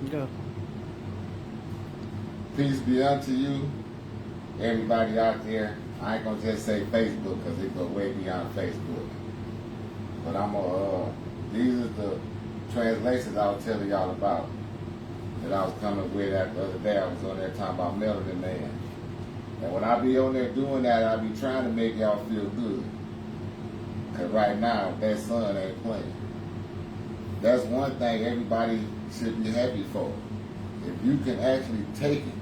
Go. Peace be unto you, everybody out there. I ain't gonna just say Facebook because it go way beyond Facebook. But these are the translations I was telling y'all about that I was coming with that the other day. I was on there talking about Melanin Man. And when I be on there doing that, I be trying to make y'all feel good. Because right now, that sun ain't playing. That's one thing everybody should be happy for. If you can actually take it,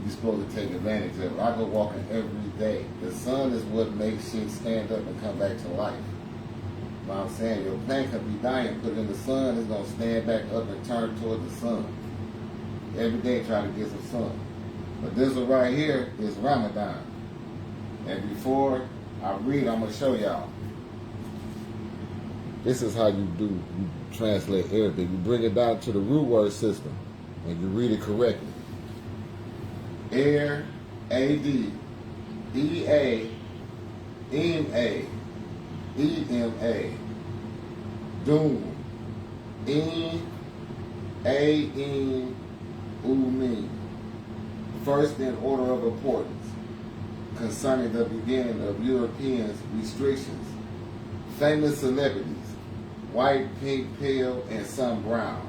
you're supposed to take advantage of it. I go walking every day. The sun is what makes shit stand up and come back to life. You know what I'm saying? Your plant could be dying, put it in the sun, it's going to stand back up and turn toward the sun. Every day try to get some sun. But this one right here is Ramadan. And before I read, I'm going to show y'all. This is how you translate Arabic. You bring it down to the root word system and you read it correctly. Air, A-D, E-A, M-A, E-M-A, Doom, E-A-N, U-M-E. First in order of importance concerning the beginning of Europeans' restrictions. Famous celebrities, white, pink, pale, and some brown,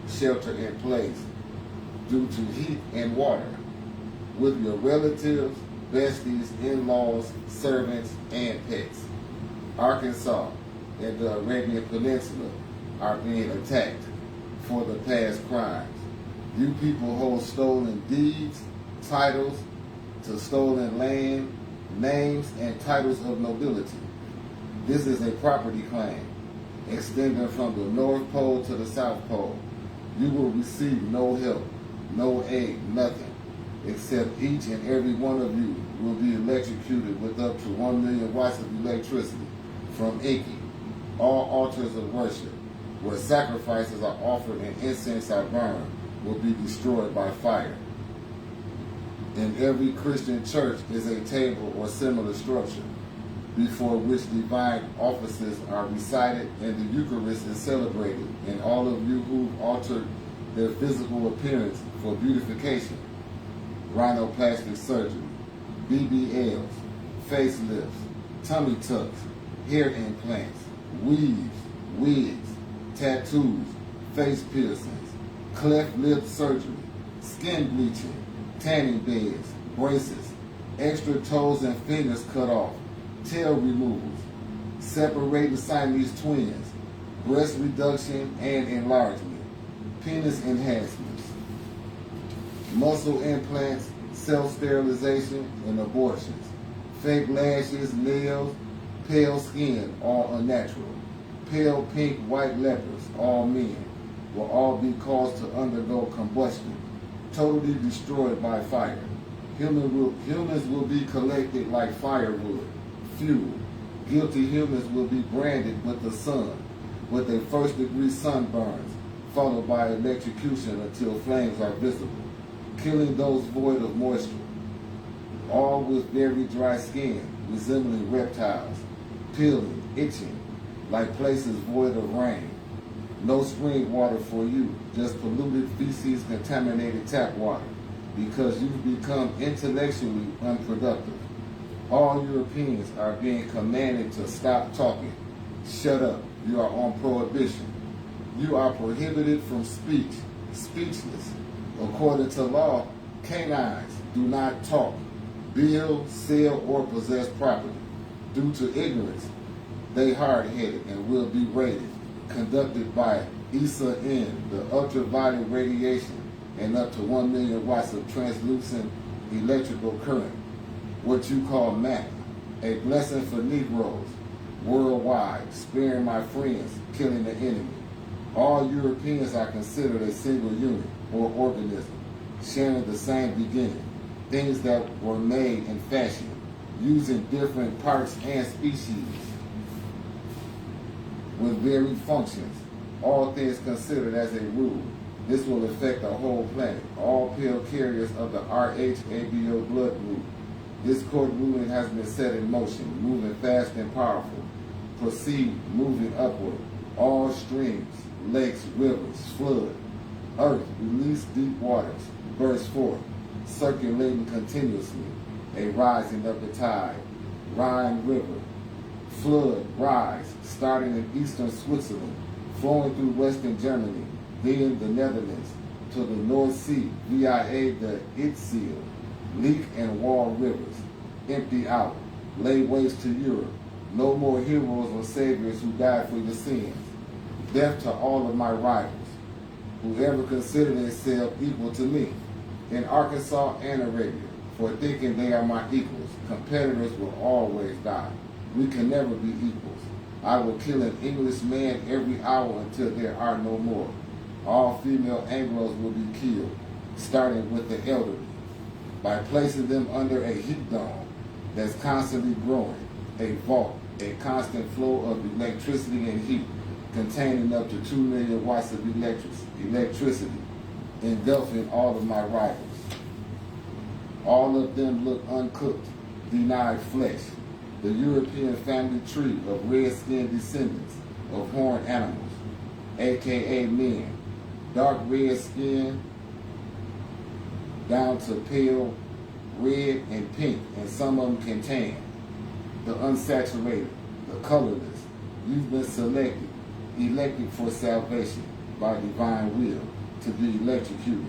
shelter in place due to heat and water, with your relatives, besties, in-laws, servants, and pets. Arkansas and the Arabian Peninsula are being attacked for the past crimes. You people hold stolen deeds, titles to stolen land, names, and titles of nobility. This is a property claim, extending from the North Pole to the South Pole. You will receive no help, no aid, nothing, except each and every one of you will be electrocuted with up to 1 million watts of electricity from Enki. All altars of worship, where sacrifices are offered and incense are burned, will be destroyed by fire. In every Christian church is a table or similar structure, before which divine offices are recited and the Eucharist is celebrated, and all of you who've altered their physical appearance for beautification, rhinoplastic surgery, BBLs, facelifts, tummy tucks, hair implants, weaves, wigs, tattoos, face piercings, cleft lip surgery, skin bleaching, tanning beds, braces, extra toes and fingers cut off, tail removals, separating Siamese twins, breast reduction and enlargement, penis enhancements, muscle implants, self-sterilization, and abortions, fake lashes, nails, pale skin, all unnatural, pale pink white lepers, all men, will all be caused to undergo combustion, totally destroyed by fire. Humans will be collected like firewood, fuel. Guilty humans will be branded with the sun, with a first-degree sunburns, followed by electrocution until flames are visible, killing those void of moisture, all with very dry skin, resembling reptiles, peeling, itching, like places void of rain. No spring water for you, just polluted feces, contaminated tap water, because you've become intellectually unproductive. All Europeans are being commanded to stop talking. Shut up. You are on prohibition. You are prohibited from speech, speechless. According to law, canines do not talk, build, sell, or possess property. Due to ignorance, they hard-headed and will be raided, conducted by ESA-N, the ultraviolet radiation, and up to 1 million watts of translucent electrical current, what you call MAC, a blessing for Negroes, worldwide, sparing my friends, killing the enemy. All Europeans are considered a single unit or organism, sharing the same beginning, things that were made and fashioned, using different parts and species, with varied functions, all things considered as a rule. This will affect the whole planet, all pill carriers of the Rh-ABO blood group. This court ruling has been set in motion, moving fast and powerful. Proceed, moving upward. All streams, lakes, rivers, flood. Earth, release deep waters, burst forth, circulating continuously, a rising of the tide. Rhine River, flood, rise, starting in eastern Switzerland, flowing through western Germany, then the Netherlands, to the North Sea via the Itzil, Leak and Wall rivers, empty out, lay waste to Europe. No more heroes or saviors who died for your sins. Death to all of my rivals, who ever consider themselves equal to me, in Arkansas and Arabia, for thinking they are my equals. Competitors will always die. We can never be equals. I will kill an English man every hour until there are no more. All female Anglos will be killed, starting with the elderly, by placing them under a heat dome that's constantly growing, a vault, a constant flow of electricity and heat, containing up to 2 million watts of electricity, engulfing all of my rivals. All of them look uncooked, denied flesh, the European family tree of red-skinned descendants of horned animals, aka men, dark red skin down to pale red and pink, and some of them can tan. The unsaturated, the colorless, you've been selected, elected for salvation by divine will to be electrocuted.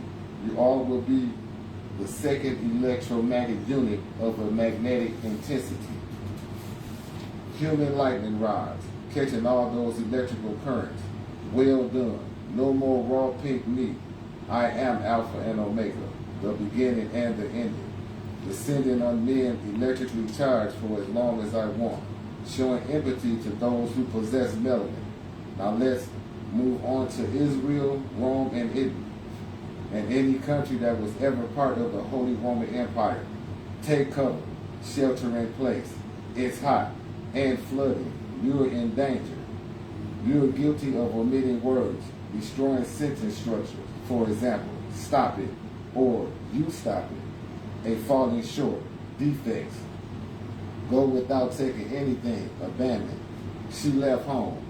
You all will be the second electromagnetic unit of a magnetic intensity. Human lightning rods, catching all those electrical currents. Well done. No more raw pink meat. I am Alpha and Omega, the beginning and the ending. Descending on men electrically charged for as long as I want, showing empathy to those who possess melanin. Now let's move on to Israel, Rome, and Italy, and any country that was ever part of the Holy Roman Empire. Take cover, shelter in place. It's hot and flooding. You're in danger. You're guilty of omitting words, destroying sentence structures. For example, stop it, or you stop it. A falling short, defects. Go without taking anything, abandoned. She left home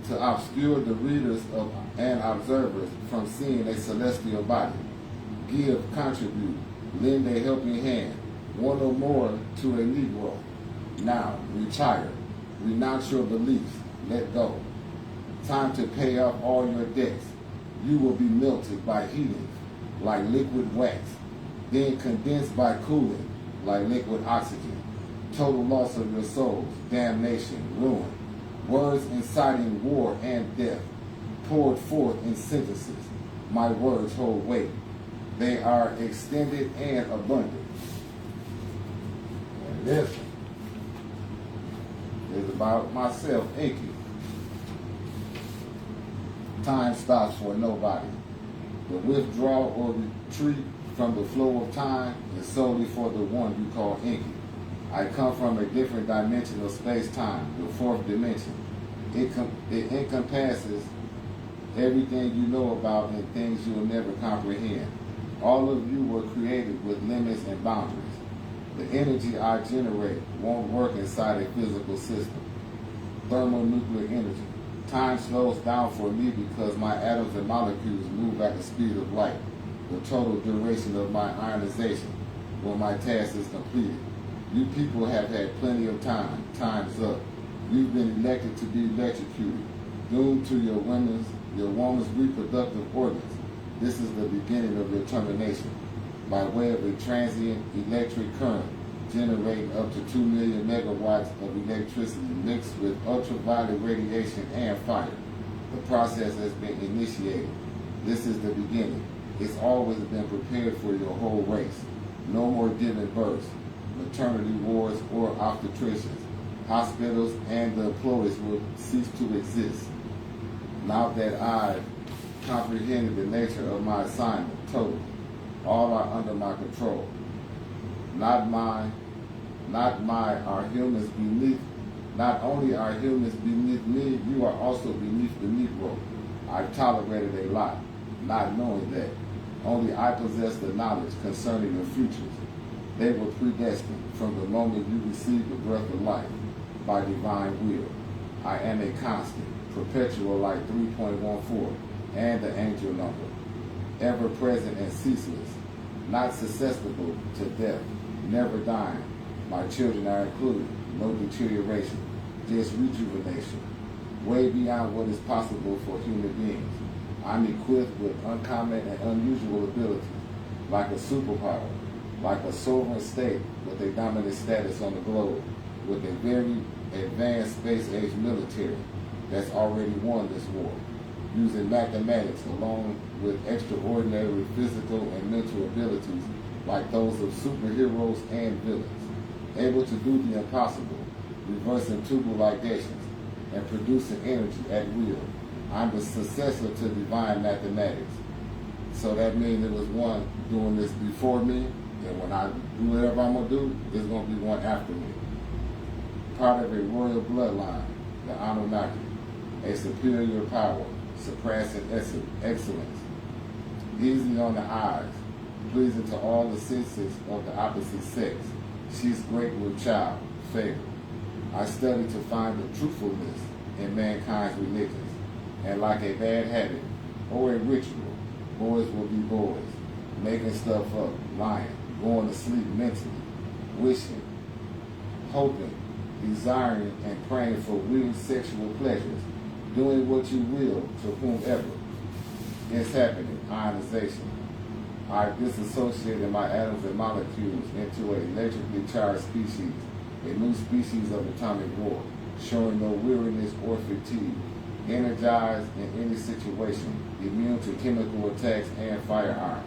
to obscure the readers of and observers from seeing a celestial body. Give, contribute, lend a helping hand, one or more to a Negro. Now, retire, renounce your beliefs, let go. Time to pay off all your debts. You will be melted by heating like liquid wax, then condensed by cooling like liquid oxygen. Total loss of your souls, damnation, ruin. Words inciting war and death, poured forth in sentences. My words hold weight. They are extended and abundant. And this is about myself, Inky. Time stops for nobody. The withdrawal or retreat from the flow of time is solely for the one you call Inky. I come from a different dimension of space-time, the fourth dimension. It encompasses everything you know about and things you will never comprehend. All of you were created with limits and boundaries. The energy I generate won't work inside a physical system. Thermonuclear energy. Time slows down for me because my atoms and molecules move at the speed of light. The total duration of my ionization when my task is completed. You people have had plenty of time. Time's up. You've been elected to be electrocuted, doomed to your woman's reproductive organs. This is the beginning of your termination by way of a transient electric current generating up to 2 million megawatts of electricity mixed with ultraviolet radiation and fire. The process has been initiated. This is the beginning. It's always been prepared for your whole race. No more giving births, maternity wards, or obstetricians. Hospitals and the employees will cease to exist. Now that I've comprehended the nature of my assignment, totally, all are under my control. Not only are humans beneath me, you are also beneath the Negro. I've tolerated a lot, not knowing that. Only I possess the knowledge concerning your futures. They were predestined from the moment you received the breath of life by divine will. I am a constant, perpetual like 3.14 and the angel number. ever present and ceaseless, not susceptible to death, never dying. My children are included, no deterioration, just rejuvenation, way beyond what is possible for human beings. I'm equipped with uncommon and unusual abilities, like a superpower, like a sovereign state with a dominant status on the globe, with a very advanced space-age military that's already won this war, using mathematics along with extraordinary physical and mental abilities like those of superheroes and villains, able to do the impossible, reversing tubal ligations and producing energy at will. I'm the successor to divine mathematics. So that means there was one doing this before me, and when I do whatever I'm going to do, there's going to be one after me. Part of a royal bloodline, the Anunnaki, a superior power, surpassing excellence, easy on the eyes, pleasing to all the senses of the opposite sex. She's great with child, favor. I study to find the truthfulness in mankind's religions, and like a bad habit or a ritual, boys will be boys, making stuff up, lying, going to sleep mentally, wishing, hoping, desiring, and praying for weird sexual pleasures, doing what you will to whomever. It's happening, ionization. I disassociated my atoms and molecules into an electrically charged species, a new species of atomic war, showing no weariness or fatigue, energized in any situation, immune to chemical attacks and firearms.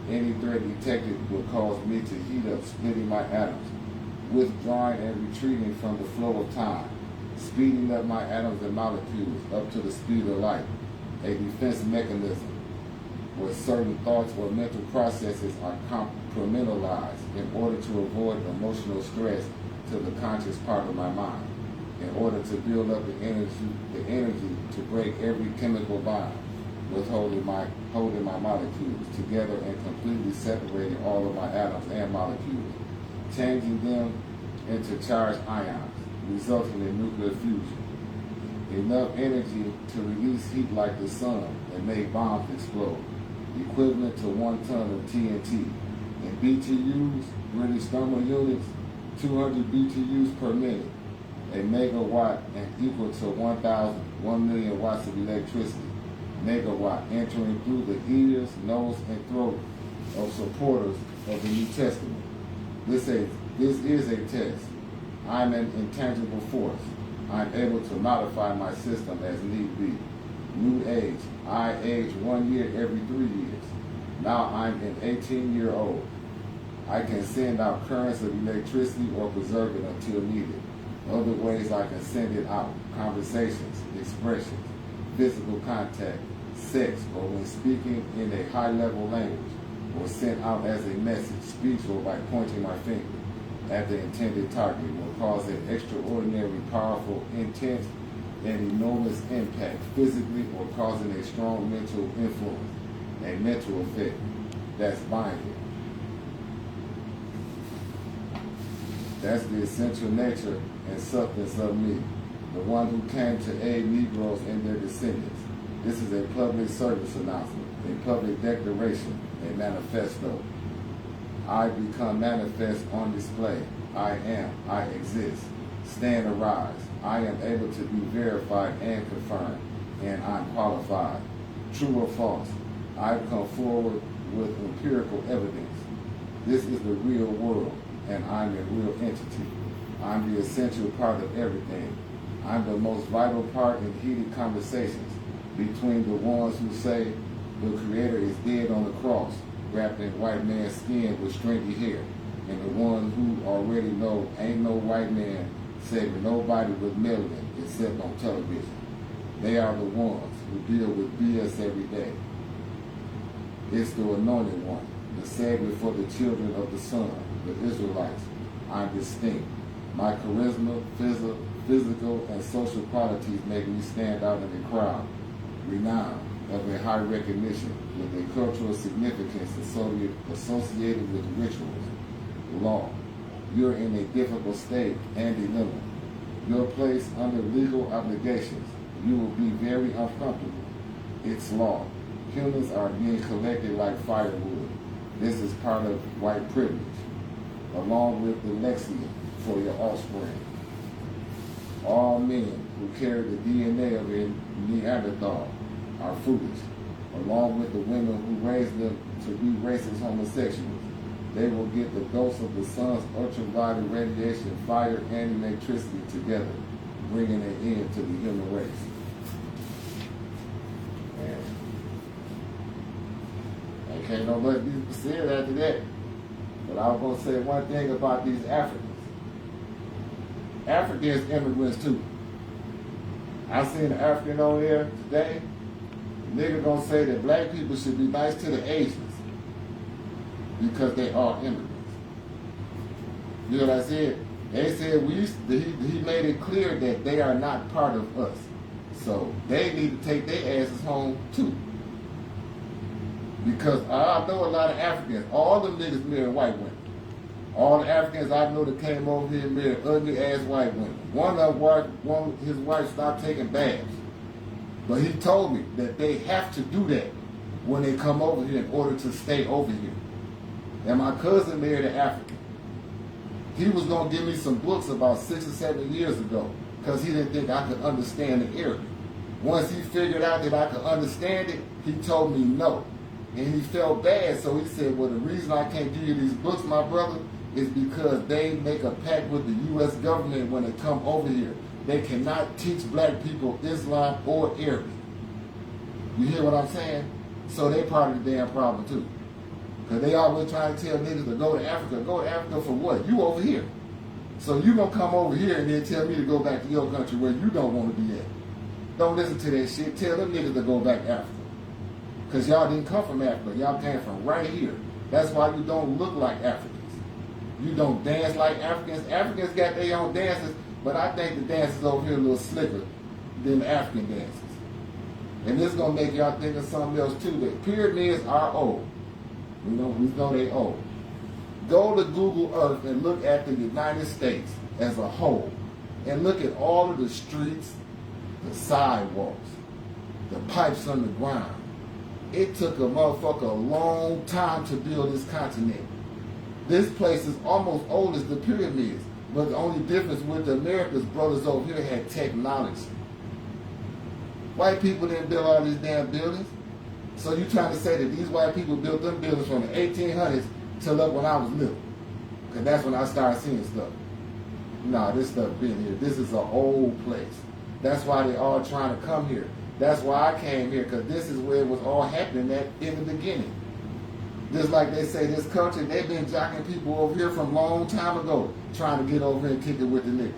Any threat detected will cause me to heat up, splitting my atoms, withdrawing and retreating from the flow of time, speeding up my atoms and molecules up to the speed of light, a defense mechanism where certain thoughts or mental processes are compartmentalized in order to avoid emotional stress to the conscious part of my mind, in order to build up the energy to break every chemical bond, holding my molecules together and completely separating all of my atoms and molecules, changing them into charged ions, resulting in nuclear fusion. Enough energy to release heat like the sun and make bombs explode, equivalent to 1 ton of TNT. In BTUs, British thermal units, 200 BTUs per minute, a megawatt and equal to 1 million watts of electricity. Megawatt entering through the ears, nose, and throat of supporters of the New Testament. This is a test. I'm an intangible force. I'm able to modify my system as need be. New age. I age 1 year every 3 years. Now I'm an 18-year-old. I can send out currents of electricity or preserve it until needed. Other ways I can send it out: conversations, expressions, physical contact, sex, or when speaking in a high-level language, or sent out as a message, speech, or by pointing my finger at the intended target, will cause an extraordinary, powerful, intense, and enormous impact physically, or causing a strong mental influence, a mental effect that's binding. That's the essential nature and substance of me, the one who came to aid Negroes and their descendants. This is a public service announcement, a public declaration, a manifesto. I become manifest on display. I am, I exist. Stand arise. I am able to be verified and confirmed, and I'm qualified. True or false? I've come forward with empirical evidence. This is the real world, and I'm a real entity. I'm the essential part of everything. I'm the most vital part in heated conversations between the ones who say the Creator is dead on the cross, wrapped in white man's skin with stringy hair, and the ones who already know ain't no white man saving nobody with melanin except on television. They are the ones who deal with BS every day. It's the anointed one, the Savior for the children of the Sun, the Israelites. I'm distinct. My charisma, physical, and social qualities make me stand out in the crowd, renowned, of a high recognition, with a cultural significance associated with rituals, law. You're in a difficult state and dilemma. You're placed under legal obligations. You will be very uncomfortable. It's law. humans are being collected like firewood. This is part of white privilege, along with the Lexia for your offspring. All men who carry the DNA of a Neanderthal are foolish, along with the women who raised them to be racist homosexuals. They will get the dose of the sun's ultraviolet radiation, fire, and electricity together, bringing an end to the human race. And can't nobody be said after that. But I was going to say one thing about these Africans. Africans immigrants too. I seen an African over there today. The nigga gonna say that black people should be nice to the Asians because they are immigrants. You know what I said? They said he made it clear that they are not part of us. So they need to take their asses home too. Because I know a lot of Africans, all them niggas marry white women. All the Africans I know that came over here married ugly ass white women. His wife stopped taking baths. But he told me that they have to do that when they come over here in order to stay over here. And my cousin married an African. He was going to give me some books about 6 or 7 years ago because he didn't think I could understand the Arabic. Once he figured out that I could understand it, he told me no. And he felt bad, so he said, well, the reason I can't give you these books, my brother, is because they make a pact with the U.S. government when they come over here. They cannot teach black people Islam or Arabic. You hear what I'm saying? So they part of the damn problem too. Because they always trying to tell niggas to go to Africa. Go to Africa for what? You over here. So you gonna come over here and then tell me to go back to your country where you don't want to be at. Don't listen to that shit. Tell them niggas to go back to Africa. Because y'all didn't come from Africa. Y'all came from right here. That's why you don't look like Africans. You don't dance like Africans. Africans got their own dances, but I think the dances over here a little slicker than the African dances. And this is going to make y'all think of something else too. The pyramids are old. We know they old. Go to Google Earth and look at the United States as a whole. And look at all of the streets, the sidewalks, the pipes underground. It took a motherfucker a long time to build this continent. This place is almost old as the pyramids, but the only difference with the America's brothers over here had technology. White people didn't build all these damn buildings. So you trying to say that these white people built them buildings from the 1800s till up when I was little? Because that's when I started seeing stuff. Nah, this stuff been here. This is an old place. That's why they all trying to come here. That's why I came here, because this is where it was all happening at in the beginning. Just like they say, this country, they've been jocking people over here from a long time ago, trying to get over here and kick it with the niggas.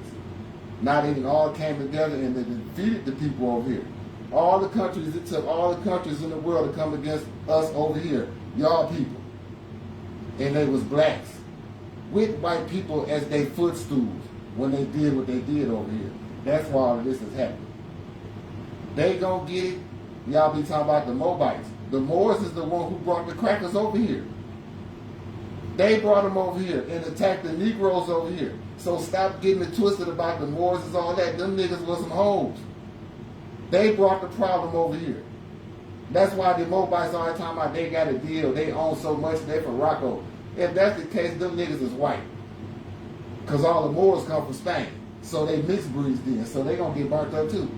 Now they all came together and they defeated the people over here. All the countries, it took all the countries in the world to come against us over here, y'all people. And they was blacks, with white people as their footstools when they did what they did over here. That's why all of this is happening. They gonna get it. Y'all be talking about the Moabites. The Moors is the one who brought the crackers over here. They brought them over here and attacked the Negroes over here. So stop getting it twisted about the Moors and all that. Them niggas was some hoes. They brought the problem over here. That's why the Moabites all the time about they got a deal. They own so much, they from Morocco. If that's the case, them niggas is white. Because all the Moors come from Spain. So they mixed breeds then. So they gonna get burnt up too.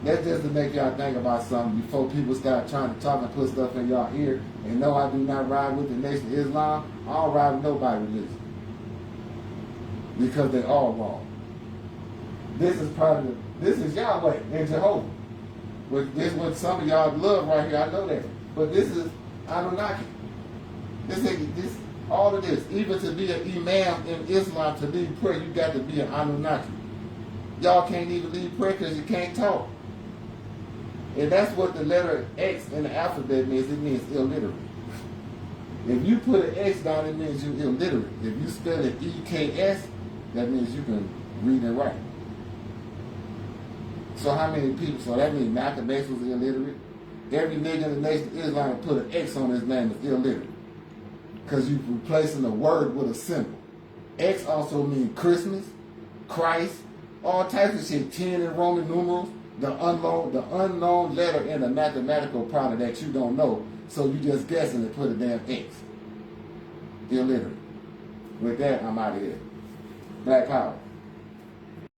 That's just to make y'all think about something before people start trying to talk and put stuff in y'all ear. And no, I do not ride with the Nation of Islam. I don't ride with nobody religion. Because they all wrong. This is this is Yahweh and Jehovah. This is what some of y'all love right here, I know that. But this is Anunnaki. This all of this. Even to be an imam in Islam, to lead prayer, you got to be an Anunnaki. Y'all can't even lead prayer because you can't talk. And that's what the letter X in the alphabet means. It means illiterate. If you put an X down, it means you're illiterate. If you spell it EKS, that means you can read and write. So how many people? So that means Malcolm X was illiterate. Every nigga in the Nation of Islam put an X on his name is illiterate. Because you're replacing a word with a symbol. X also means Christmas, Christ, all types of shit. 10 in Roman numerals. the unknown letter in a mathematical problem that you don't know, so you just guessing and put a damn X. Illiterate. With that, I'm out of here. Black power.